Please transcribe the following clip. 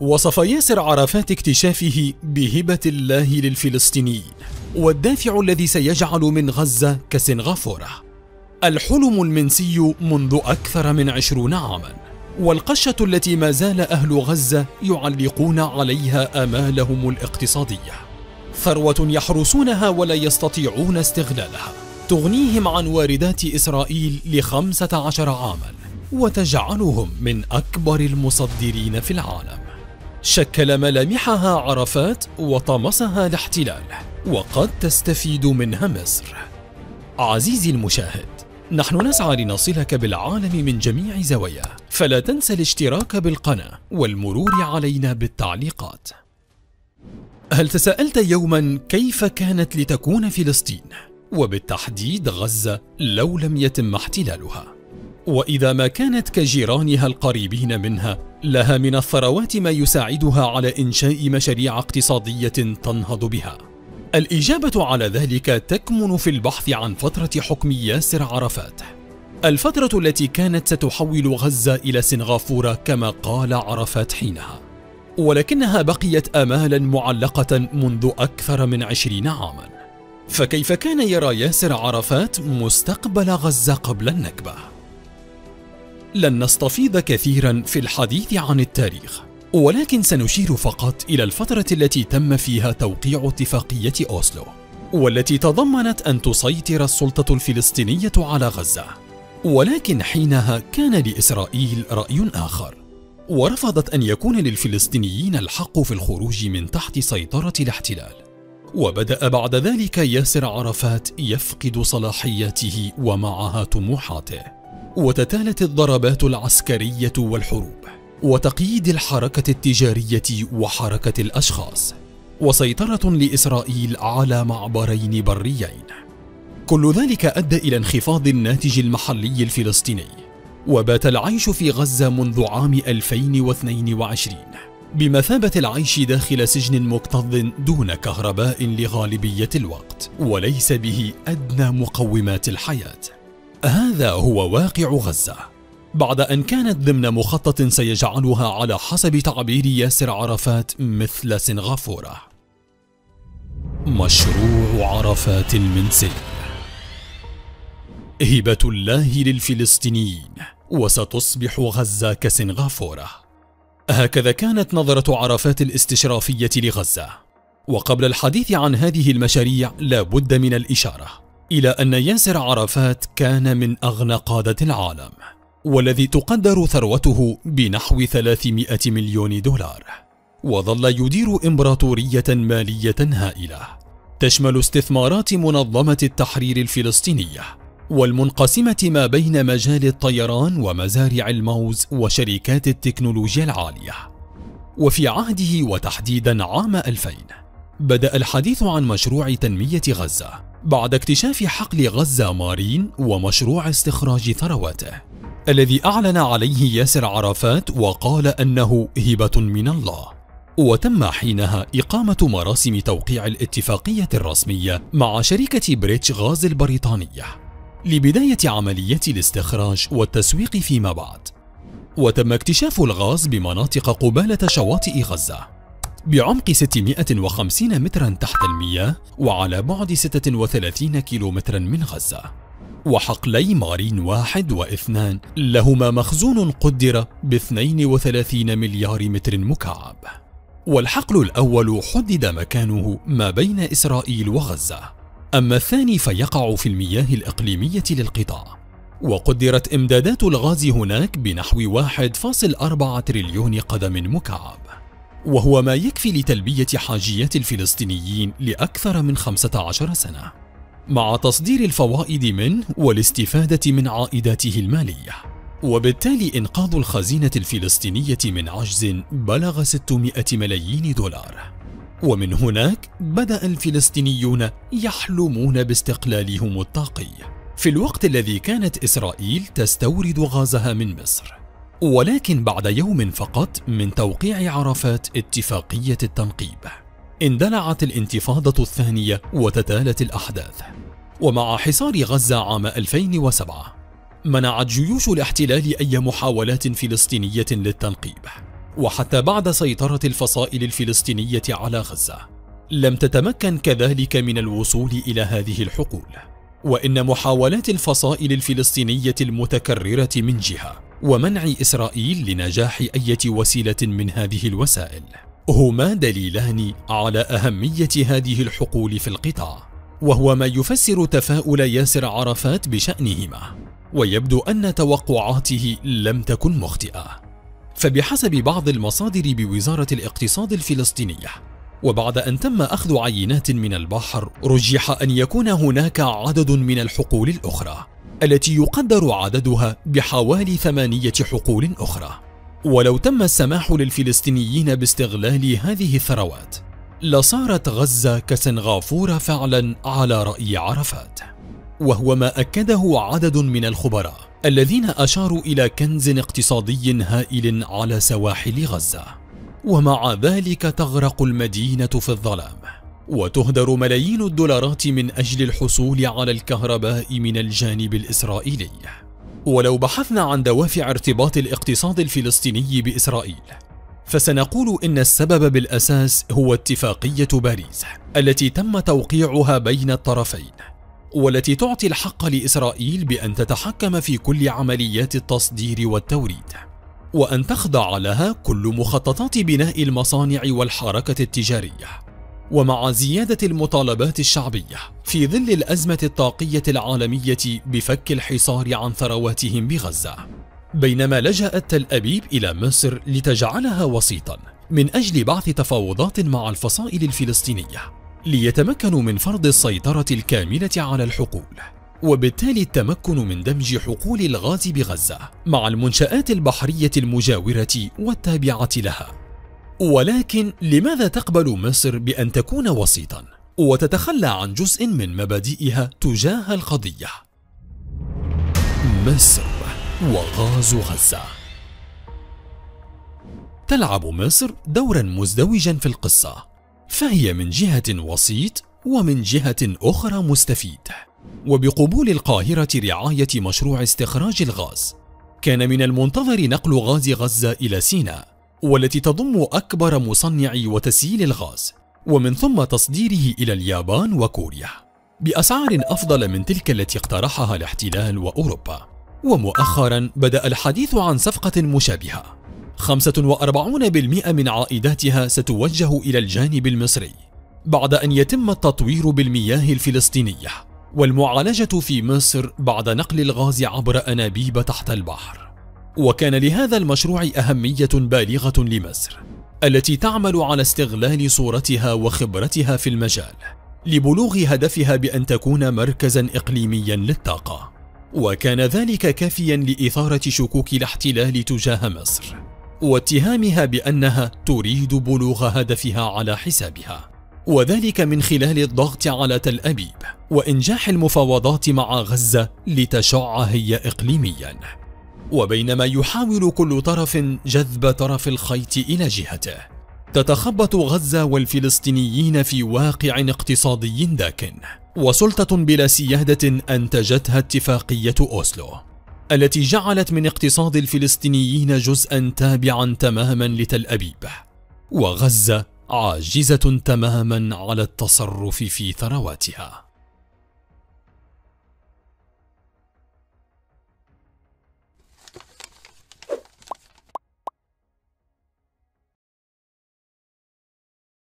وصف ياسر عرفات اكتشافه بهبة الله للفلسطينيين والدافع الذي سيجعل من غزة كسنغافورة. الحلم المنسي منذ أكثر من 20 عاما، والقشة التي ما زال أهل غزة يعلقون عليها آمالهم الاقتصادية. ثروة يحرسونها ولا يستطيعون استغلالها، تغنيهم عن واردات إسرائيل ل15 عاما وتجعلهم من أكبر المصدرين في العالم. شكل ملامحها عرفات وطمسها الاحتلال، وقد تستفيد منها مصر. عزيزي المشاهد، نحن نسعى لنصلك بالعالم من جميع زواياه، فلا تنسى الاشتراك بالقناة والمرور علينا بالتعليقات. هل تساءلت يوما كيف كانت لتكون فلسطين، وبالتحديد غزة، لو لم يتم احتلالها؟ وإذا ما كانت كجيرانها القريبين منها لها من الثروات ما يساعدها على إنشاء مشاريع اقتصادية تنهض بها؟ الإجابة على ذلك تكمن في البحث عن فترة حكم ياسر عرفات، الفترة التي كانت ستحول غزة إلى سنغافورة كما قال عرفات حينها، ولكنها بقيت آمالا معلقة منذ أكثر من 20 عاما. فكيف كان يرى ياسر عرفات مستقبل غزة قبل النكبة؟ لن نستفيض كثيرا في الحديث عن التاريخ، ولكن سنشير فقط إلى الفترة التي تم فيها توقيع اتفاقية أوسلو، والتي تضمنت أن تسيطر السلطة الفلسطينية على غزة. ولكن حينها كان لإسرائيل رأي آخر، ورفضت أن يكون للفلسطينيين الحق في الخروج من تحت سيطرة الاحتلال. وبدأ بعد ذلك ياسر عرفات يفقد صلاحياته ومعها طموحاته، وتتالت الضربات العسكرية والحروب، وتقييد الحركة التجارية وحركة الأشخاص، وسيطرة لإسرائيل على معبرين بريين. كل ذلك أدى إلى انخفاض الناتج المحلي الفلسطيني، وبات العيش في غزة منذ عام 2022 بمثابة العيش داخل سجن مكتظ دون كهرباء لغالبية الوقت، وليس به أدنى مقومات الحياة. هذا هو واقع غزة بعد أن كانت ضمن مخطط سيجعلها على حسب تعبير ياسر عرفات مثل سنغافورة. مشروع عرفات المنسي، هبة الله للفلسطينيين، وستصبح غزة كسنغافورة. هكذا كانت نظرة عرفات الاستشرافية لغزة. وقبل الحديث عن هذه المشاريع لا بد من الإشارة إلى أن ياسر عرفات كان من أغنى قادة العالم، والذي تقدر ثروته بنحو 300 مليون دولار، وظل يدير إمبراطورية مالية هائلة تشمل استثمارات منظمة التحرير الفلسطينية والمنقسمة ما بين مجال الطيران ومزارع الموز وشركات التكنولوجيا العالية. وفي عهده وتحديدا عام 2000 بدأ الحديث عن مشروع تنمية غزة بعد اكتشاف حقل غزة مارين ومشروع استخراج ثرواته، الذي أعلن عليه ياسر عرفات وقال أنه هبة من الله. وتم حينها إقامة مراسم توقيع الاتفاقية الرسمية مع شركة بريتش غاز البريطانية لبداية عملية الاستخراج والتسويق فيما بعد. وتم اكتشاف الغاز بمناطق قبالة شواطئ غزة بعمق 650 مترا تحت المياه وعلى بعد 36 كيلومترا من غزة. وحقلي مارين 1 و2 لهما مخزون قدر ب32 مليار متر مكعب. والحقل الأول حدد مكانه ما بين إسرائيل وغزة، أما الثاني فيقع في المياه الإقليمية للقطاع. وقدرت إمدادات الغاز هناك بنحو 1.4 تريليون قدم مكعب، وهو ما يكفي لتلبية حاجيات الفلسطينيين لأكثر من 15 سنة، مع تصدير الفوائد منه والاستفادة من عائداته المالية، وبالتالي إنقاذ الخزينة الفلسطينية من عجز بلغ 600 ملايين دولار. ومن هناك بدأ الفلسطينيون يحلمون باستقلالهم الطاقي في الوقت الذي كانت إسرائيل تستورد غازها من مصر. ولكن بعد يوم فقط من توقيع عرفات اتفاقية التنقيب اندلعت الانتفاضة الثانية وتتالت الأحداث. ومع حصار غزة عام 2007 منعت جيوش الاحتلال أي محاولات فلسطينية للتنقيب، وحتى بعد سيطرة الفصائل الفلسطينية على غزة لم تتمكن كذلك من الوصول إلى هذه الحقول، وإن محاولات الفصائل الفلسطينية المتكررة من جهة ومنع إسرائيل لنجاح أي وسيلة من هذه الوسائل هما دليلان على أهمية هذه الحقول في القطاع، وهو ما يفسر تفاؤل ياسر عرفات بشأنهما، ويبدو أن توقعاته لم تكن مخطئة. فبحسب بعض المصادر بوزارة الاقتصاد الفلسطينية، وبعد أن تم أخذ عينات من البحر، رجح أن يكون هناك عدد من الحقول الأخرى التي يقدر عددها بحوالي 8 حقول أخرى. ولو تم السماح للفلسطينيين باستغلال هذه الثروات لصارت غزة كسنغافورة فعلا على رأي عرفات، وهو ما أكده عدد من الخبراء الذين أشاروا إلى كنز اقتصادي هائل على سواحل غزة، ومع ذلك تغرق المدينة في الظلام وتهدر ملايين الدولارات من أجل الحصول على الكهرباء من الجانب الإسرائيلي. ولو بحثنا عن دوافع ارتباط الاقتصاد الفلسطيني بإسرائيل، فسنقول إن السبب بالأساس هو اتفاقية باريس التي تم توقيعها بين الطرفين، والتي تعطي الحق لإسرائيل بأن تتحكم في كل عمليات التصدير والتوريد، وأن تخضع لها كل مخططات بناء المصانع والحركة التجارية، ومع زيادة المطالبات الشعبية في ظل الأزمة الطاقية العالمية بفك الحصار عن ثرواتهم بغزة. بينما لجأت تل أبيب إلى مصر لتجعلها وسيطا من أجل بعث تفاوضات مع الفصائل الفلسطينية ليتمكنوا من فرض السيطرة الكاملة على الحقول، وبالتالي التمكن من دمج حقول الغاز بغزة مع المنشآت البحرية المجاورة والتابعة لها. ولكن لماذا تقبل مصر بأن تكون وسيطا وتتخلى عن جزء من مبادئها تجاه القضية؟ مصر وغاز غزة. تلعب مصر دورا مزدوجا في القصة، فهي من جهة وسيط ومن جهة أخرى مستفيد. وبقبول القاهرة رعاية مشروع استخراج الغاز، كان من المنتظر نقل غاز غزة إلى سيناء، والتي تضم أكبر مصنع وتسييل الغاز، ومن ثم تصديره إلى اليابان وكوريا بأسعار أفضل من تلك التي اقترحها الاحتلال وأوروبا. ومؤخرا بدأ الحديث عن صفقة مشابهة 45% من عائداتها ستوجه إلى الجانب المصري بعد أن يتم التطوير بالمياه الفلسطينية والمعالجة في مصر بعد نقل الغاز عبر أنابيب تحت البحر. وكان لهذا المشروع أهمية بالغة لمصر التي تعمل على استغلال صورتها وخبرتها في المجال لبلوغ هدفها بأن تكون مركزا إقليميا للطاقة، وكان ذلك كافيا لإثارة شكوك الاحتلال تجاه مصر واتهامها بأنها تريد بلوغ هدفها على حسابها، وذلك من خلال الضغط على تل أبيب وإنجاح المفاوضات مع غزة لتشع هي إقليميا. وبينما يحاول كل طرف جذب طرف الخيط إلى جهته، تتخبط غزة والفلسطينيين في واقع اقتصادي داكن وسلطة بلا سيادة أنتجتها اتفاقية أوسلو، التي جعلت من اقتصاد الفلسطينيين جزءا تابعا تماما لتل أبيب، وغزة عاجزة تماما على التصرف في ثرواتها.